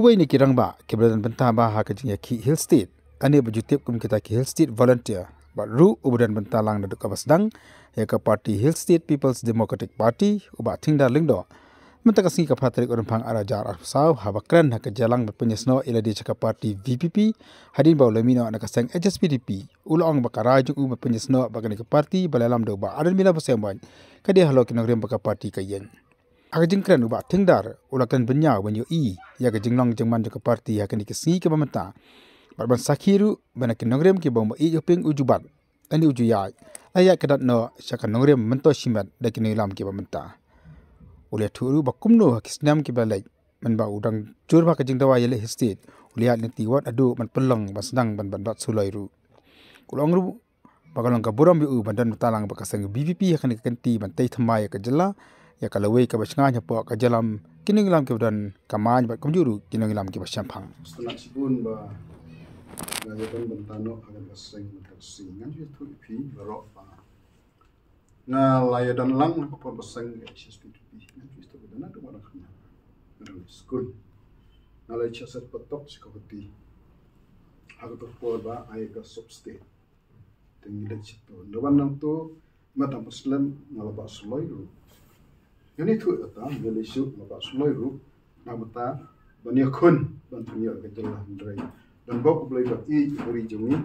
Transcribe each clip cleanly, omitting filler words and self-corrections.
Ruway ni kirang ba keberadaan bentah ba ha kajing ki Hill State. Ani berjutip kum kita ki Hill State volunteer. Ba ru ubudan bentah lang daduk kabasdang ya ka parti Hill State People's Democratic Party uba tingdar lingdo. Mentaka singi ka pratrik orang pang arajar arsaw ha bakran ha kajalang berpenyesno ila di caka parti VPP hadin ba lamino na kasang HSPDP ulong bakara jung berpenyesno bagani ka parti balalam do ba adan bila basemban kadi halo kinang baka parti kayen. Akajing keren ubah tingdar ulakan benya banyu ya kajing long jengman jaka parti ya kani kesi ke bamenta barban sakhiru banakin nongrem ki bamba uping ujubat ani ujuya aya kadat no syaka nongrem mento simat dakini lam ki bamenta ulia thuru bakumno kisnam ki balai man ba udang jur ba kajing dawa yele estate ulia ni tiwat adu man pelong basdang ban bat sulairu ulong ru bagalong ka buram bi bandan talang bakasang BVP ya kani kanti bantai thamai ka jela ya kalau wei ka basnganya po ka jalam kining lam ke dan kamaj bat kumjuru kining lam ke basyampang setelah sibun ba ngajakan bentano akan baseng tersingan je tu pi barok ba na layadan lang ko baseng HSPDP ngan tu bedana do mana khna ngam skul na lay chasat patok sikoti aga to por ba ay ka substate tingi dak chito lawan nang tu mata muslim ngalaba suloiru yani tu ata ngale shu maba suloiru namata bania khun bantunya ka jelah ndrai dan bok boleh ba I beri jumi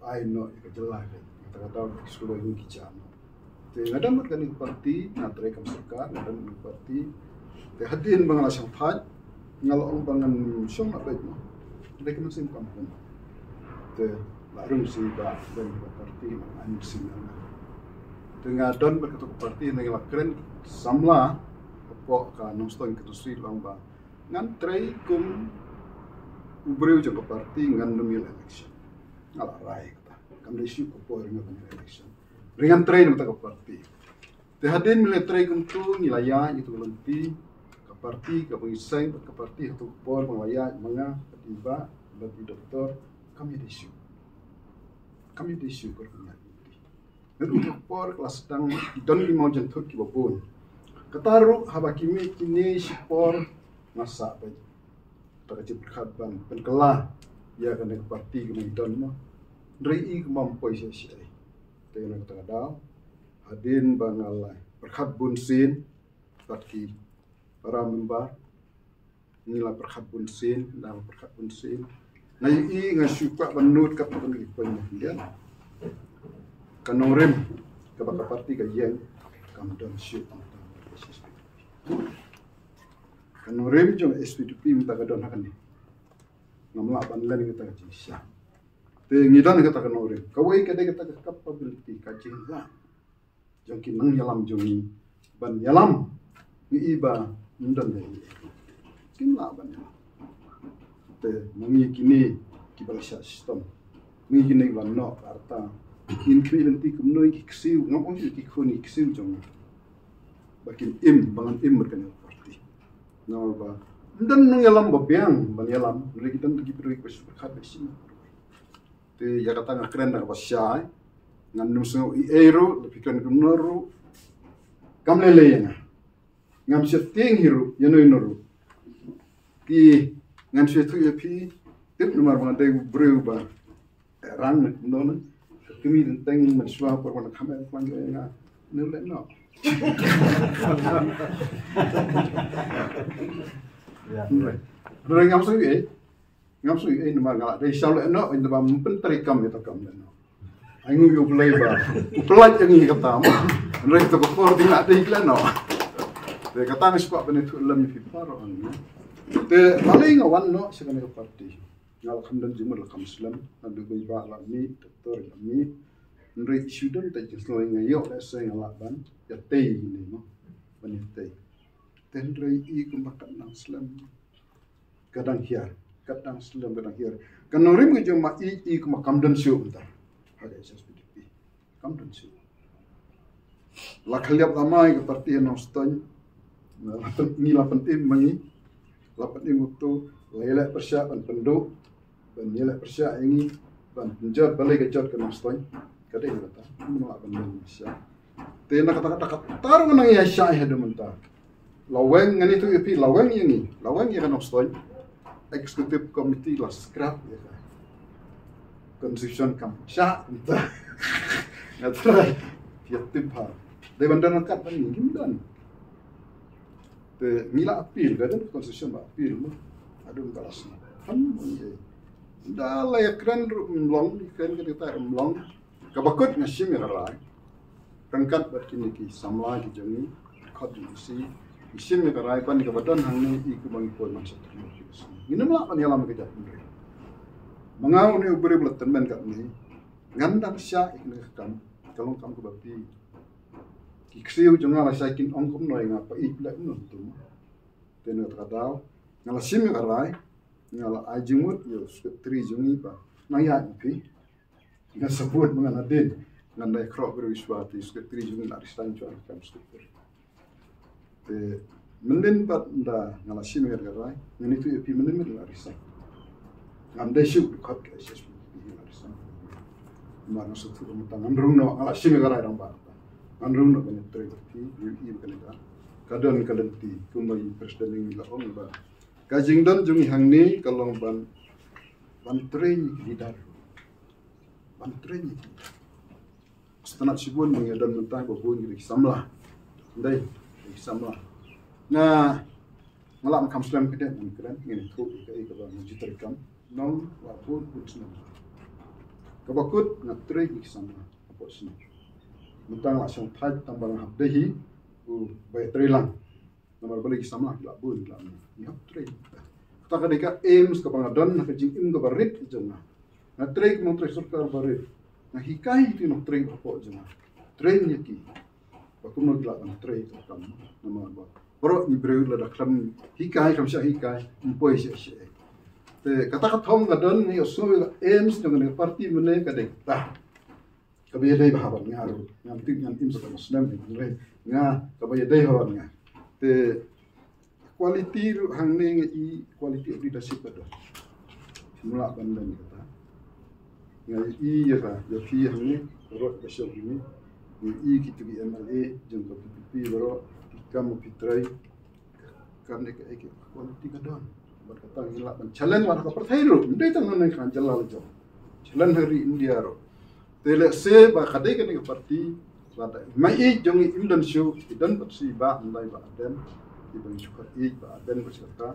ai no ka jelah kata-kata suloiru kijano te ngadam kan parti na trai kam sarkar ngadam parti te hadin bangala sang phat ngalong bangan syong na baik no mereka masih kampung te barum si ba dari parti an sinan dengan don berketuk parti dengan keren samla apa ka noston ketusri lamba ngan trai kum ubreu je parti ngan nomil election ala rai kata kam lesu ko por ngan election ringan trai nang ta parti te hadin mile trai kum tu ngilaya itu lenti ka parti ka pengisai ka parti tu por mangaya manga tiba bagi doktor kami desu ko punya itu por kelas sedang don di mau jentuk ki babun kataru habakimi kini sipor masa baik terkecil berkhaban penkelah ya kan ke parti ke don mo rei kemampoi sia dengan kata dal hadin bangalai berkhat bunsin tatki para member nila berkhat bunsin dan berkhat bunsin ngai ngasuka benut ka pengi dia kanong rem kabaka parti ka yen kam don shoot kanong rem jong SPDP minta ka don hakan ni ngamla ban lan kita ka jisya te ngidan kita kanong rem kawai ka de kita capability ka jinga jong ki nang yalam jong ban yalam ni iba ndan de kim la ban te mangi kini ki balasya sistem ngi kini ban no arta increase nanti kumno ki ksiu ngapong ki khoni ksiu jong bakin bangan merkan parti nawa ba ndan nang yalam babiang ban yalam lagi tan ki perlu request berkhat besin te ya kata ngakren na basya ngan nuso ero lepikan kumnoru kamlele yana ngam setting hiru yano inoru ki ngan setu yapi tip nomor bang dai breu ba ran nona kami tentang meniswa perwana kamera panggilnya nilai no. Orang ngamsu nama ngalak dari salah no ini nama menteri kami itu kami no. Aingu yo pelaba, pelat yang ini kata, mereka tu kepor tidak ada iklan no. Dia kata ni sebab benda tu lem ni paro anu. Dia paling awan no sekarang ke parti. Alhamdulillah jumlah Muslim ada beberapa lagi doktor kami nri student tak jelas ngayo lesson ngalaban ya tei ni no banyak tei tenri I kumbakan Muslim kadang hiar kan norim ke joma I kumakam dan syu bentar ada SPDP kam dan syu la khaliap ramai ke parti noston ni 8 tim mangi 8 tim itu lelak persiapan penduk dan nilai persia ini dan penjat balik kejat ke nostoi kadang kata menolak benda Indonesia tena kata-kata taruh nang ya syah ada mentah laweng ngani tu ipi laweng ini laweng yang kan ostoi executive committee la scrap ya constitution kam sha entah ngatra dia tipa dewan dan kat ni gimdan te mila appeal kan constitution ba appeal mo adun kalas kan ye da la ya kran mlong kran kita mlong kabakut ngasim ya rai rangkat berkini ki samla ki jami khot si isim ya rai pan ka badan hang ni ik bang ko man sat ni namla pan yalam ke jat mangau ni ubri belatan men kat ni ngandang sya ik ne kam kalong kam ko bapi ki kriu jonga la sakin ong kom noi nga pa ik la no tu tena tradao ngala sim ya rai ngala ajimut yo tri jungi pa naya pi nga support mga nadin ngandai krok berwiswati sekretari jungi la ristan chuan kam sekretari te mendin pat nda ngala sim ya rai ngani tu pi mendin la ristan ngandai shu khot ke ssp la ristan mana sutu mutang andrung no ngala sim ya rai ramba andrung no bene tre ti yu i bene ka kadon kalenti kumai presiden la on ba kajingdan jungi hangni kalong ban tre lidar bantuan ni, setelah sibun mengadan mentah babun di samla, dai di samla. Nah, malam kam selam kita mungkin ingin tu ikai kepada masjid terkam, non wapun putsna. Kabakut ngatri di samla, apa sih? Mentang langsung thaj tambang habdehi, baik terilang. Nomor balik samla labun lam, ni habtri. Kita kadika aims kepangadan nak jing im kebarit jengah. Na trek mo trek sarkar barit na hikai ti no trek apo jema train yaki pakum no gla na trek kam nama ba bro ni breu la daklam hikai kam sha hikai mpoi she she te kata thong gadon ni oso aims no ne parti mene kadek ta kabe dai bahaban ngaru ngam tik ngam im sa muslim ni re nga kabe dai hawan nga te quality hang ne i quality of leadership ado mula bandan kata ngai i ya ka ya fi hang ni ro ka show ni i ki tu MLA jeng ko PPP ro kam pitrai karne ka ek quality ka don berkata ngila ban challenge war ka perthai ro ndai tang nan kan jalal jo challenge hari India ro tele se ba kadai ka ni parti ba mai i jong i imdan show idan patsi ba ndai ba den i bang chuka i ba den ko chata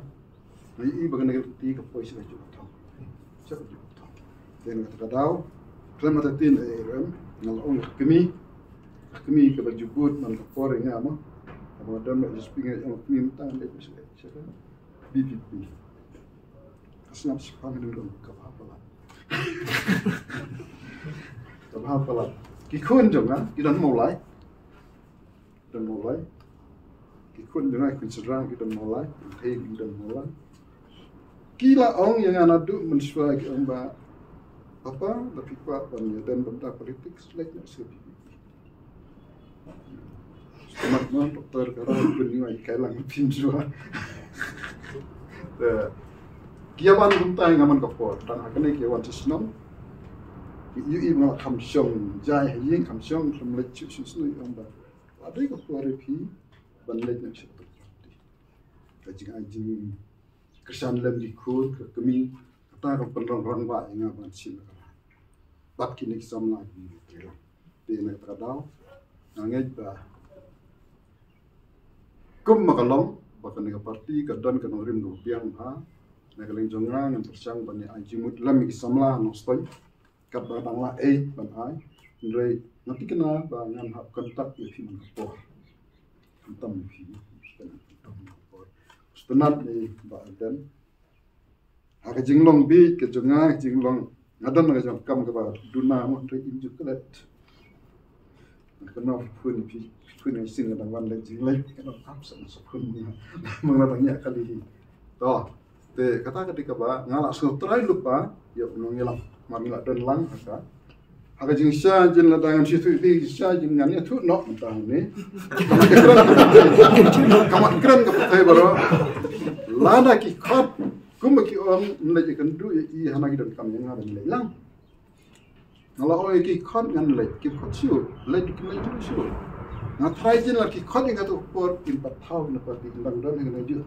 mai i ba ka ti ka poisa ka chu thong dan kata dau kelama tatin rem ngal ong kemi ke bajubut man ka pore ngama amo dan ma spinga ong kemi tang de seka BPP asnap sipang dulu ka pala ka pala ki khun jong ki dan mulai ki khun jong ki serang ki dan mulai thei ki dan mulai kila ong yang anadu mensuai ki ong ba apa lebih kuat dan benda politik selain seperti teman-teman dokter karena bernilai kailang pinjua kiawan benda yang aman kapor dan akhirnya kiawan sesenam yu malah kamsyong jai yang kamsyong semula cuci sunu yang ber ada kapor repi banlet yang seperti kajian kesan lebih kuat kami kata kepenrang ba yang aman sih bat kini samla gitu di nak tradau nangai ba kum makalong bahkan dengan parti kadan kan rim do piang ha nakaleng jonga yang tersang banyak ajimut lam ki samla no stoi kat ba bangla ban ai ndrei nanti kena ba ngam hap kontak ya fi man ko antam fi stenat ni ba dan ha jinglong bi ke jonga jinglong ngadan nga jam kam ka ba duna mo tre inju kelet kana pun ai sing ngadang wan le jing le kana absen so pun mengatanya kali to te kata ketika ba ngala so trai lupa ya nongelang mamila dan lang haka jing sha jin la dangan situ di sha jin ngani tu no tang ni kamat keren ka patai baro lada ki khot kumaki om nlai kan du i hana gi dan kam yang ngadan le lang ngala oi ki khot ngan le ki khot siu le ki nai tu siu Nah, try je lah kikot yang kata por impat tahu nak parti tentang dan yang lanjut.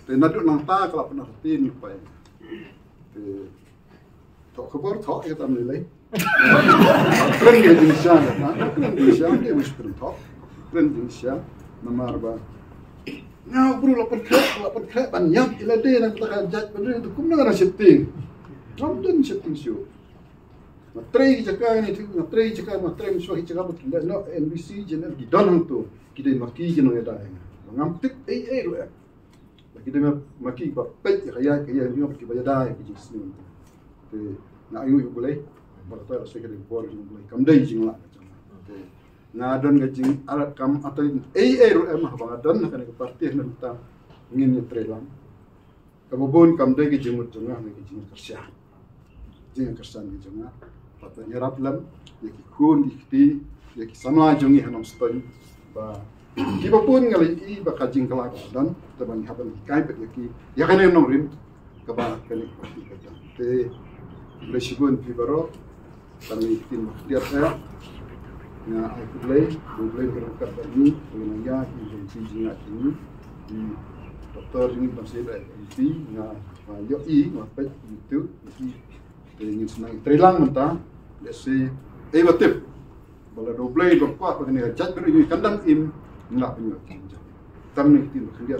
Tapi nak duduk nang ta kalau pernah tin lupa. Tok kabar tok kita menilai. Keren di Indonesia, keren di Indonesia dia mesti keren tok. Keren di Indonesia nomor apa? Nah, bro lapan kerap banyak. Ila dia nak kita judge benda itu. Kum nak setting. Ramdan setting show. Matrai cakap ni tu, matrai mesti cakap betul. No NBC jenar di dalam tu kita maki jenar ada. Ngamtik lah. Kita maki bapet kaya ni maki bayar dah kita sini. Tu nak ingat boleh. Berapa rasa kita boleh kamdai jing lah. Ngadon gajing alat kam atau mah bangadon nak ke parti nak kita ingin nyetrelang. Kabubun kamdai gajing mutungah nak gajing kerja. Jing kersan gajing Pata nyerap lam, yaki kun ikti, yaki sama jongi hanam stoi, ba kiba pun ngali ba kajing kelak dan teman haban kai pet yaki, yakane nom rim, kaba kani pasti kata. Te blesigun pibaro, kami iktin maktiar saya, na aku boleh berangkat ini, mengenai yang jinjingat ini, di doktor ini masih ada ini, na yoi, ngapet itu, ingin senang terilang mentah. Let's say, batip. Bala doblay berkuat begini, jat beri kandang im, nggak punya. Kami tidak berkendian,